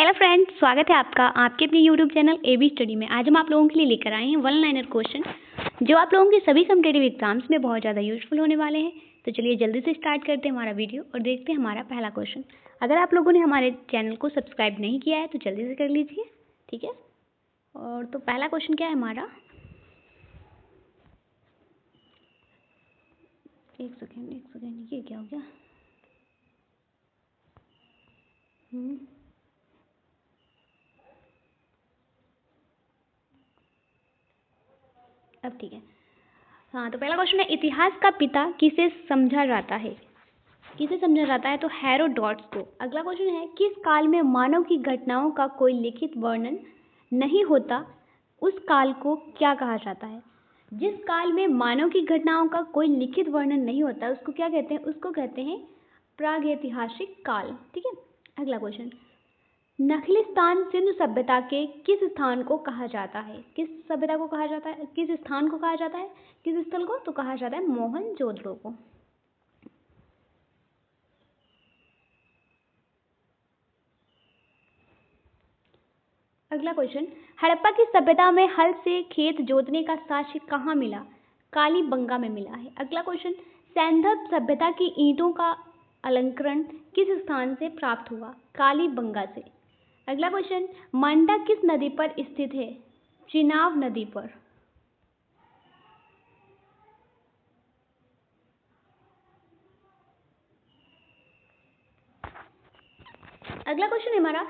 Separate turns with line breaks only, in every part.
Hello friends, स्वागत है आपका आपके अपने यूट्यूब चैनल एबी स्टडी में। आज हम आप लोगों के लिए लेकर आए हैं वन लाइनर क्वेश्चन जो आप लोगों के सभी कॉम्पिटिटिव एग्जाम्स में बहुत ज़्यादा यूजफुल होने वाले हैं। तो चलिए जल्दी से स्टार्ट करते हैं हमारा वीडियो और देखते हैं हमारा पहला क्वेश्चन। अगर आप लोगों ने हमारे चैनल को सब्सक्राइब नहीं किया है तो जल्दी से कर लीजिए, ठीक है। और तो पहला क्वेश्चन क्या है हमारा, एक सेकेंड ये क्या हो गया। अब ठीक है। हाँ, तो पहला क्वेश्चन है, इतिहास का पिता किसे समझा जाता है? किसे समझा जाता है? तो हेरोडोटस को। अगला क्वेश्चन है, किस काल में मानव की घटनाओं का कोई लिखित वर्णन नहीं होता, उस काल को क्या कहा जाता है? जिस काल में मानव की घटनाओं का कोई लिखित वर्णन नहीं होता उसको क्या कहते हैं? उसको कहते हैं प्रागैतिहासिक काल, ठीक है। अगला क्वेश्चन, नखलिस्तान सिंधु सभ्यता के किस स्थान को कहा जाता है? किस सभ्यता को कहा जाता है? किस स्थान को कहा जाता है? किस स्थल को? तो कहा जाता है मोहनजोदड़ो को। अगला क्वेश्चन, हड़प्पा की सभ्यता में हल से खेत जोतने का साक्ष्य कहाँ मिला? कालीबंगा में मिला है। अगला क्वेश्चन, सैंधव सभ्यता की ईंटों का अलंकरण किस स्थान से प्राप्त हुआ? कालीबंगा से। अगला क्वेश्चन, मंडा किस नदी पर स्थित है? चिनाब नदी पर। अगला क्वेश्चन है हमारा,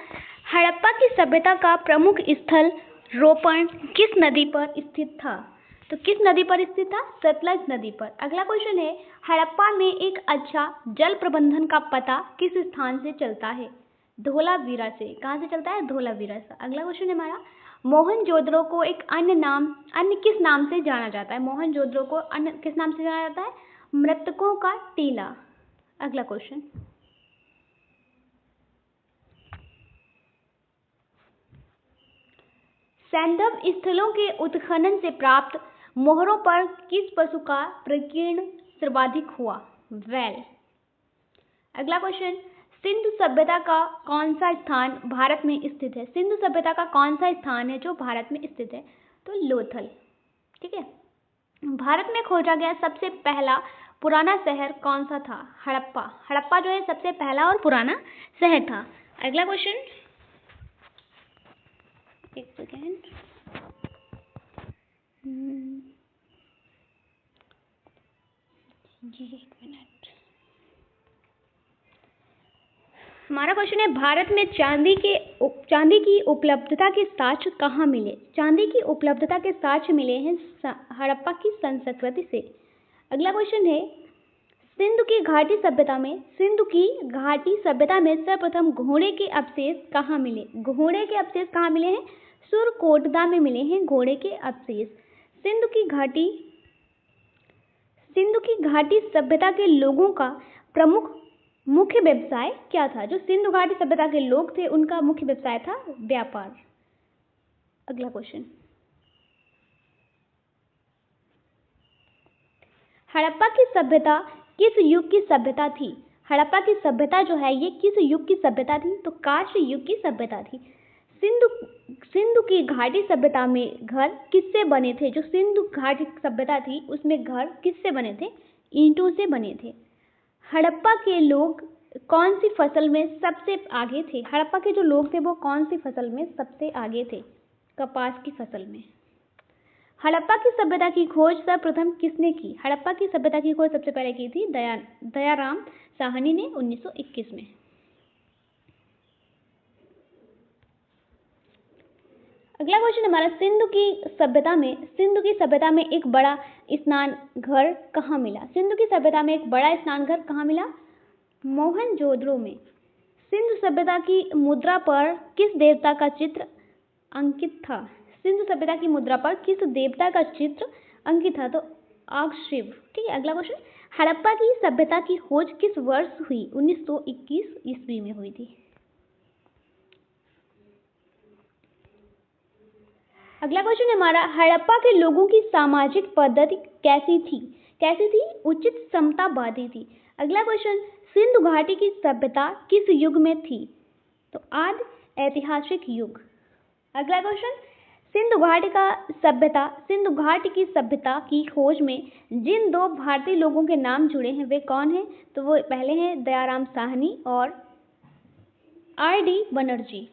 हड़प्पा की सभ्यता का प्रमुख स्थल रोपण किस नदी पर स्थित था? तो किस नदी पर स्थित था? सतलज नदी पर। अगला क्वेश्चन है, हड़प्पा में एक अच्छा जल प्रबंधन का पता किस स्थान से चलता है? धोलावीरा से। कहाँ से चलता है? धोलावीरा से। अगला क्वेश्चन है हमारा, मोहनजोदड़ो को एक अन्य किस नाम से जाना जाता है? मोहनजोदड़ो को अन्य किस नाम से जाना जाता है? मृतकों का टीला। अगला क्वेश्चन, सैंधव स्थलों के उत्खनन से प्राप्त मोहरों पर किस पशु का प्रकीर्ण सर्वाधिक हुआ? वैल। अगला क्वेश्चन, सिंधु सभ्यता का कौन सा स्थान भारत में स्थित है? सिंधु सभ्यता का कौन सा स्थान है जो भारत में स्थित है? तो लोथल, ठीक है। भारत में खोजा गया सबसे पहला पुराना शहर कौन सा था? हड़प्पा। हड़प्पा जो है सबसे पहला और पुराना शहर था। अगला क्वेश्चन, एक सेकेंड, एक मिनट। हमारा क्वेश्चन है, भारत में चांदी की उपलब्धता के साक्ष्य कहाँ मिले? चांदी की उपलब्धता के साक्ष्य मिले हैं हड़प्पा की संस्कृति से। अगला क्वेश्चन है, सिंधु की घाटी सभ्यता में सर्वप्रथम घोड़े के अवशेष कहाँ मिले? घोड़े के अवशेष कहाँ मिले हैं? सुरकोटदा में मिले हैं घोड़े के अवशेष। सिंधु की घाटी सभ्यता के लोगों का प्रमुख मुख्य व्यवसाय क्या था? जो सिंधु घाटी सभ्यता के लोग थे उनका मुख्य व्यवसाय था व्यापार। अगला क्वेश्चन, हड़प्पा की सभ्यता किस युग की सभ्यता थी? हड़प्पा की सभ्यता जो है ये किस युग की सभ्यता थी? तो कांस्य युग की सभ्यता थी। सिंधु की घाटी सभ्यता में घर किससे बने थे? जो सिंधु घाटी सभ्यता थी उसमें घर किससे बने थे? ईंटों से बने थे। हड़प्पा के लोग कौन सी फसल में सबसे आगे थे? हड़प्पा के जो लोग थे वो कौन सी फसल में सबसे आगे थे? कपास की फसल में। हड़प्पा की सभ्यता की खोज सर्वप्रथम किसने की? हड़प्पा की सभ्यता की खोज सबसे पहले की थी दयाराम साहनी ने 1921 में। अगला क्वेश्चन हमारा, सिंधु की सभ्यता में एक बड़ा स्नान घर कहाँ मिला? सिंधु की सभ्यता में एक बड़ा स्नान घर कहाँ मिला? मोहनजोदड़ो में। सिंधु सभ्यता की मुद्रा पर किस देवता का चित्र अंकित था? सिंधु सभ्यता की मुद्रा पर किस देवता का चित्र अंकित था? तो शिव, ठीक है। अगला क्वेश्चन, हड़प्पा की सभ्यता की खोज किस वर्ष हुई? 1921 ईस्वी में हुई थी। अगला क्वेश्चन हमारा, हड़प्पा के लोगों की सामाजिक पद्धति कैसी थी? उचित समतावादी थी। अगला क्वेश्चन, सिंधु घाटी की सभ्यता किस युग में थी? तो आदि ऐतिहासिक युग। अगला क्वेश्चन, सिंधु घाटी की सभ्यता की खोज में जिन दो भारतीय लोगों के नाम जुड़े हैं वे कौन हैं? तो वो पहले हैं दयाराम साहनी और R.D. बनर्जी।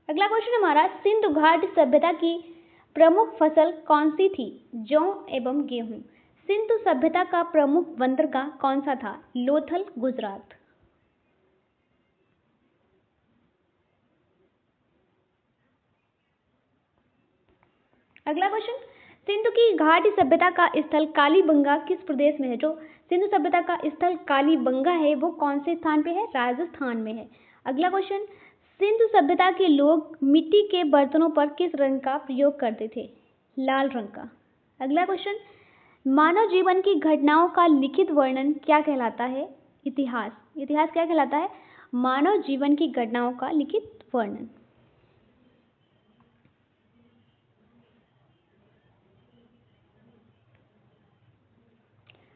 अगला क्वेश्चन हमारा, सिंधु घाटी सभ्यता की प्रमुख फसल कौन सी थी? जौ एवं गेहूं। सिंधु सभ्यता का प्रमुख बंदरगाह कौन सा था? लोथल, गुजरात। अगला क्वेश्चन, सिंधु की घाटी सभ्यता का स्थल कालीबंगा किस प्रदेश में है? जो सिंधु सभ्यता का स्थल कालीबंगा है वो कौन से स्थान पे है? राजस्थान में है। अगला क्वेश्चन, सिंधु सभ्यता के लोग मिट्टी के बर्तनों पर किस रंग का प्रयोग करते थे? लाल रंग का। अगला क्वेश्चन, मानव जीवन की घटनाओं का लिखित वर्णन क्या कहलाता है? इतिहास। इतिहास क्या कहलाता है? मानव जीवन की घटनाओं का लिखित वर्णन।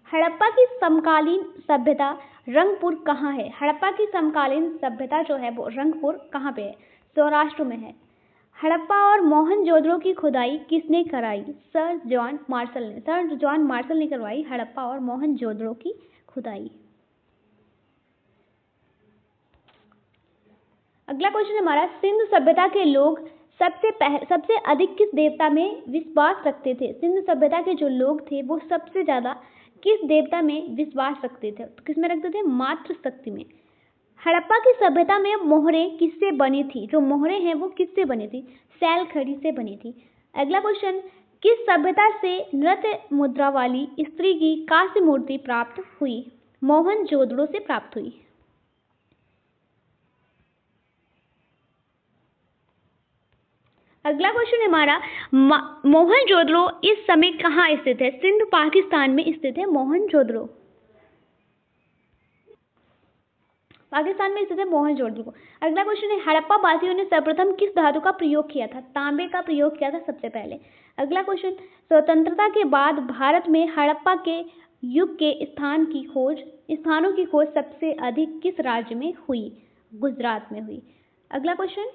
हड़प्पा की समकालीन सभ्यता रंगपुर कहाँ है? हड़प्पा की समकालीन सभ्यता जो है वो रंगपुर कहाँ पे है? सौराष्ट्र में है। हड़प्पा और मोहनजोदड़ो की खुदाई किसने कराई? सर जॉन मार्शल ने। सर जॉन मार्शल ने करवाई हड़प्पा और मोहनजोदड़ो की खुदाई। अगला क्वेश्चन हमारा, सिंधु सभ्यता के लोग सबसे अधिक किस देवता में विश्वास रखते थे? सिंधु सभ्यता के जो लोग थे वो सबसे ज्यादा किस देवता में विश्वास रखते थे? तो किस में रखते थे? मातृ शक्ति में। हड़प्पा की सभ्यता में मोहरें किससे बनी थी? जो मोहरें हैं वो किससे बनी थी? सैल खड़ी से बनी थी। अगला क्वेश्चन, किस सभ्यता से नृत्य मुद्रा वाली स्त्री की कांस्य मूर्ति प्राप्त हुई? मोहनजोदड़ो से प्राप्त हुई। अगला क्वेश्चन हमारा, मोहनजोदड़ो इस समय कहाँ स्थित है? सिंध पाकिस्तान में स्थित है मोहनजोदड़ो। पाकिस्तान में स्थित है मोहनजोदड़ो। अगला क्वेश्चन है, हड़प्पा वासियों ने सर्वप्रथम किस धातु का प्रयोग किया था? तांबे का प्रयोग किया था सबसे पहले। अगला क्वेश्चन, स्वतंत्रता के बाद भारत में हड़प्पा के युग के स्थानों की खोज सबसे अधिक किस राज्य में हुई? गुजरात में हुई। अगला क्वेश्चन,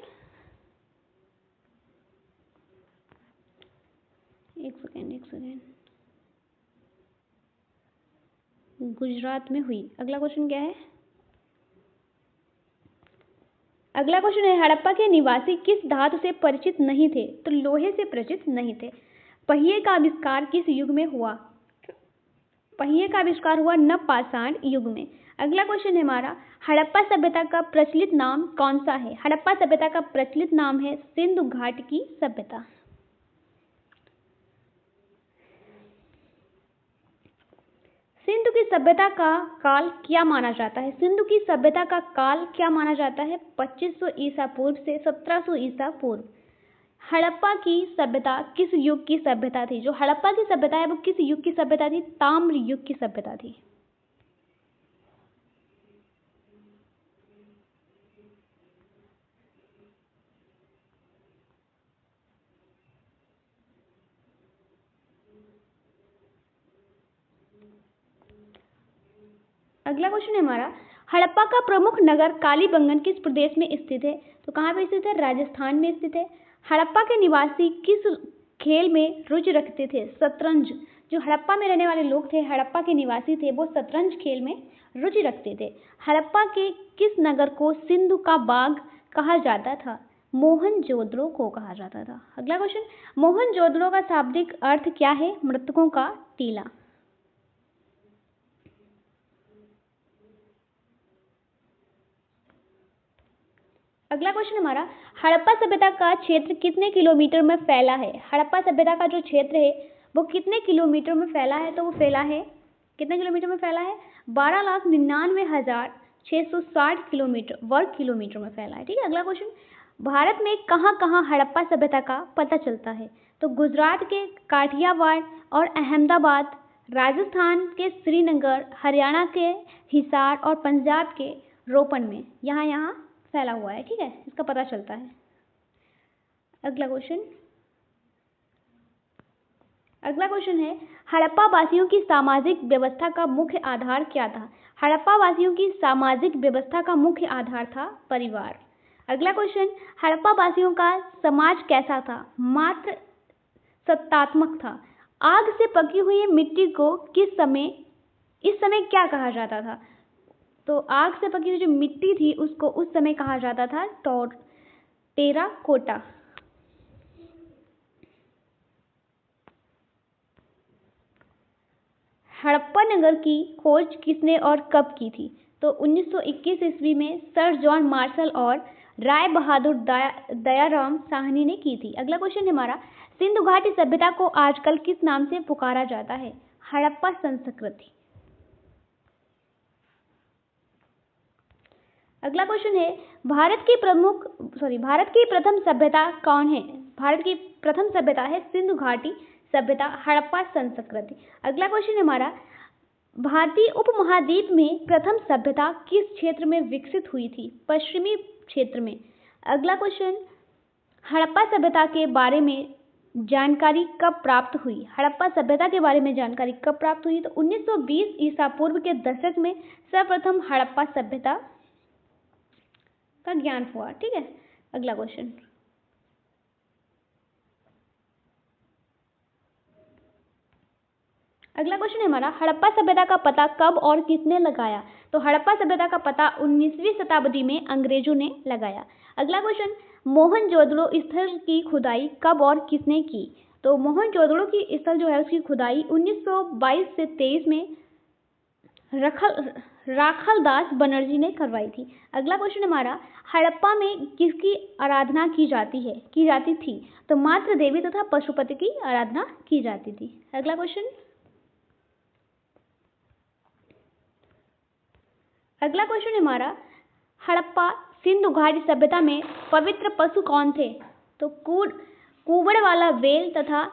एक सेकेंड, गुजरात में हुई। अगला क्वेश्चन क्या है? अगला क्वेश्चन है, हड़प्पा के निवासी किस धातु से परिचित नहीं थे? तो लोहे से परिचित नहीं थे। पहिए का आविष्कार किस युग में हुआ? पहिए का आविष्कार हुआ नवपाषाण युग में। अगला क्वेश्चन है हमारा, हड़प्पा सभ्यता का प्रचलित नाम कौन सा है? हड़प्पा सभ्यता का प्रचलित नाम है सिंधु घाटी की सभ्यता। सिंधु की सभ्यता का काल क्या माना जाता है? सिंधु की सभ्यता का काल क्या माना जाता है? 2500 ईसा पूर्व से 1700 ईसा पूर्व। हड़प्पा की सभ्यता किस युग की सभ्यता थी? जो हड़प्पा की सभ्यता है वो किस युग की सभ्यता थी? ताम्र युग की सभ्यता थी। अगला क्वेश्चन है हमारा, हड़प्पा का प्रमुख नगर कालीबंगन किस प्रदेश में स्थित है? तो कहाँ पे स्थित है? राजस्थान में स्थित है। हड़प्पा के निवासी किस खेल में रुचि रखते थे? शतरंज। जो हड़प्पा में रहने वाले लोग थे, हड़प्पा के निवासी थे, वो शतरंज खेल में रुचि रखते थे। हड़प्पा के किस नगर को सिंधु का बाग कहा जाता था? मोहनजोदड़ो को कहा जाता था। अगला क्वेश्चन, मोहनजोदड़ो का शाब्दिक अर्थ क्या है? मृतकों का टीला। अगला क्वेश्चन हमारा, हड़प्पा सभ्यता का क्षेत्र कितने किलोमीटर में फैला है? हड़प्पा सभ्यता का जो क्षेत्र है वो कितने किलोमीटर में फैला है? तो वो फैला है, कितने किलोमीटर में फैला है? 12,99,660 किलोमीटर वर्ग किलोमीटर में फैला है। ठीक है। अगला क्वेश्चन, भारत में कहाँ कहाँ हड़प्पा सभ्यता का पता चलता है? तो गुजरात के काठियावाड़ और अहमदाबाद, राजस्थान के श्रीनगर, हरियाणा के हिसार और पंजाब के रोपन में यहाँ फैला हुआ है। ठीक है, इसका पता चलता है। अगला क्वेश्चन, अगला क्वेश्चन है हड़प्पा वासियों की सामाजिक व्यवस्था का मुख्य आधार क्या था? हड़प्पा वासियों की सामाजिक व्यवस्था का मुख्य आधार था परिवार। अगला क्वेश्चन हड़प्पा वासियों का समाज कैसा था? मात्र सत्तात्मक था। आग से पकी हुई मिट्टी को इस समय क्या कहा जाता था? तो आग से पकी हुई जो मिट्टी थी उसको उस समय कहा जाता था टेराकोटा। हड़प्पा नगर की खोज किसने और कब की थी? तो 1921 ईस्वी में सर जॉन मार्शल और राय बहादुर दयाराम साहनी ने की थी। अगला क्वेश्चन है हमारा सिंधु घाटी सभ्यता को आजकल किस नाम से पुकारा जाता है? हड़प्पा संस्कृति। अगला क्वेश्चन है भारत की प्रथम सभ्यता कौन है? भारत की प्रथम सभ्यता है सिंधु घाटी सभ्यता, हड़प्पा संस्कृति। अगला क्वेश्चन है हमारा भारतीय उपमहाद्वीप में प्रथम सभ्यता किस क्षेत्र में विकसित हुई थी? पश्चिमी क्षेत्र में। अगला क्वेश्चन हड़प्पा सभ्यता के बारे में जानकारी कब प्राप्त हुई? हड़प्पा सभ्यता के बारे में जानकारी कब प्राप्त हुई? तो 1920 ईसा पूर्व के दशक में सर्वप्रथम हड़प्पा सभ्यता का ज्ञान हुआ। ठीक है। अगला क्वेश्चन है हमारा हड़प्पा सभ्यता का पता कब और किसने लगाया? तो हड़प्पा सभ्यता का पता 19वीं शताब्दी में अंग्रेजों ने लगाया। अगला क्वेश्चन मोहनजोदड़ो स्थल की खुदाई कब और किसने की? तो मोहनजोदड़ो की स्थल जो है उसकी खुदाई 1922 से 23 में राखलदास बनर्जी ने करवाई थी। अगला क्वेश्चन हमारा हड़प्पा में किसकी आराधना की जाती थी? तो मात्र देवी तथा पशुपति की आराधना की जाती थी। अगला क्वेश्चन है हमारा हड़प्पा सिंधु घाटी सभ्यता में पवित्र पशु कौन थे? तो कुबड़ वाला बैल तथा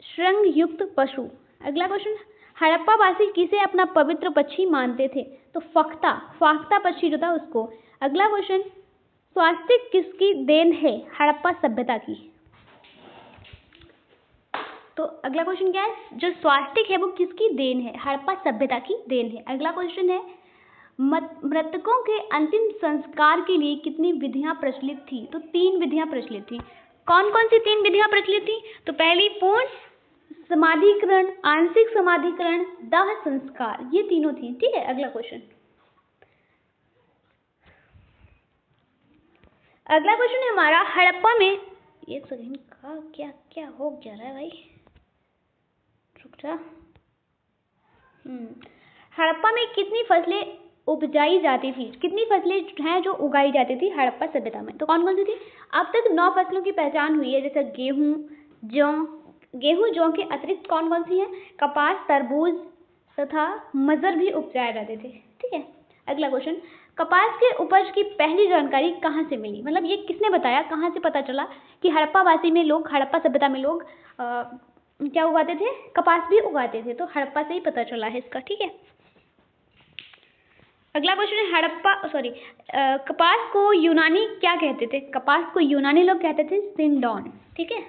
श्रृंग युक्त पशु। अगला क्वेश्चन हड़प्पा वासी किसे अपना पवित्र पक्षी मानते थे? तो फाख्ता पक्षी जो था उसको। अगला क्वेश्चन स्वास्तिक किसकी देन है हड़प्पा सभ्यता की? तो अगला क्वेश्चन क्या है? जो स्वास्तिक है वो किसकी देन है? हड़प्पा सभ्यता की देन है। अगला क्वेश्चन है मृतकों के अंतिम संस्कार के लिए कितनी विधियां प्रचलित थी? तो 3 विधियां प्रचलित थी। कौन कौन सी 3 विधियां प्रचलित थी? तो पहली पूर्ण समाधिकरण, आंशिक समाधिकरण, दाह संस्कार, ये तीनों थी। ठीक है। अगला क्वेश्चन है हमारा हड़प्पा में एक सेकंड का क्या हो जा रहा है भाई, रुक जा। हड़प्पा में कितनी फसलें उपजाई जाती थी? कितनी फसलें हैं जो उगाई जाती थी हड़प्पा सभ्यता में? तो कौन कौन सी थी? अब तक 9 फसलों की पहचान हुई है, जैसे गेहूं जौ के अतिरिक्त कौन कौन सी है? कपास, तरबूज तथा मटर भी उपजाए जाते थे। ठीक है। अगला क्वेश्चन कपास के उपज की पहली जानकारी कहाँ से मिली? मतलब ये किसने बताया, कहाँ से पता चला कि हड़प्पा सभ्यता में लोग क्या उगाते थे? कपास भी उगाते थे। तो हड़प्पा से ही पता चला है इसका। ठीक है। अगला क्वेश्चन है कपास को यूनानी क्या कहते थे? कपास को यूनानी लोग कहते थे सिंडोन। ठीक है।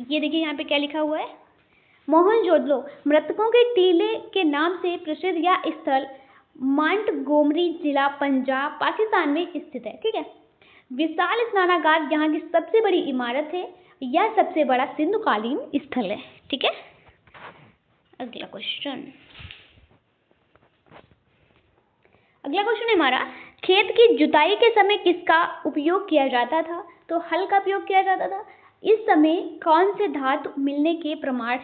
ये देखिए यहाँ पे क्या लिखा हुआ है, मोहनजोदड़ो मृतकों के टीले के नाम से प्रसिद्ध यह स्थल मोंटगोमरी जिला पंजाब पाकिस्तान में स्थित है। ठीक है। विशाल स्नानागार यहाँ की सबसे बड़ी इमारत है, यह सबसे बड़ा सिंधुकालीन स्थल है। ठीक है। अगला क्वेश्चन है हमारा खेत की जुताई के समय किसका उपयोग किया जाता था? तो हल का उपयोग किया जाता था। इस समय कौन से धातु मिलने के प्रमाण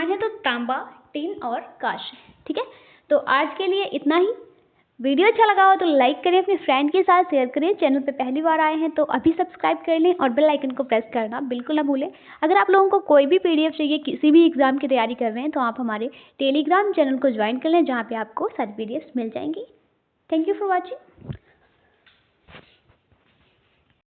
हैं? तो तांबा, टिन और कांस्य। ठीक है। तो आज के लिए इतना ही। वीडियो अच्छा लगा हो तो लाइक करें, अपने फ्रेंड के साथ शेयर करें। चैनल पे पहली बार आए हैं तो अभी सब्सक्राइब कर लें और बेल आइकन को प्रेस करना बिल्कुल ना भूलें। अगर आप लोगों को कोई भी PDF चाहिए, किसी भी एग्जाम की तैयारी कर रहे हैं, तो आप हमारे टेलीग्राम चैनल को ज्वाइन कर लें, जहाँ पे आपको सारी PDFs मिल जाएंगी। Thank you for watching.